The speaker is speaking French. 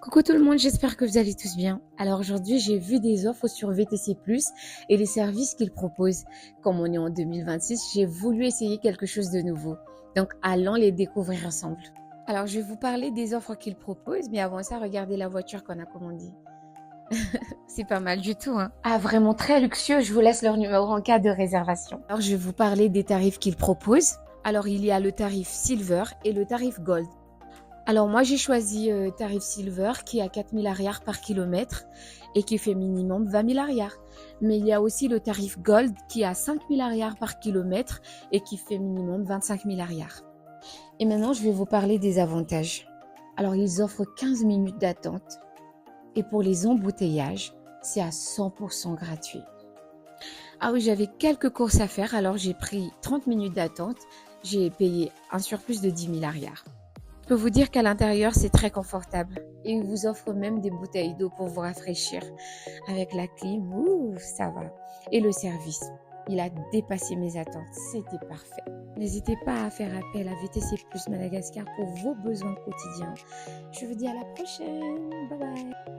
Coucou tout le monde, j'espère que vous allez tous bien. Alors aujourd'hui, j'ai vu des offres sur VTC+, et les services qu'ils proposent. Comme on est en 2026, j'ai voulu essayer quelque chose de nouveau. Donc allons les découvrir ensemble. Alors je vais vous parler des offres qu'ils proposent, mais avant ça, regardez la voiture qu'on a commandée. C'est pas mal du tout, hein. Ah, vraiment très luxueux, je vous laisse leur numéro en cas de réservation. Alors je vais vous parler des tarifs qu'ils proposent. Alors il y a le tarif Silver et le tarif Gold. Alors moi j'ai choisi tarif Silver qui a 4000 arrières par kilomètre et qui fait minimum 20 000 arrières. Mais il y a aussi le tarif Gold qui a 5000 arrières par kilomètre et qui fait minimum 25 000 arrières. Et maintenant je vais vous parler des avantages. Alors ils offrent 15 minutes d'attente et pour les embouteillages c'est à 100% gratuit. Ah oui, j'avais quelques courses à faire, alors j'ai pris 30 minutes d'attente. J'ai payé un surplus de 10 000 arrières. Je peux vous dire qu'à l'intérieur, c'est très confortable. Et ils vous offrent même des bouteilles d'eau pour vous rafraîchir. Avec la clim, ouh, ça va. Et le service, il a dépassé mes attentes. C'était parfait. N'hésitez pas à faire appel à VTC Plus Madagascar pour vos besoins quotidiens. Je vous dis à la prochaine. Bye bye.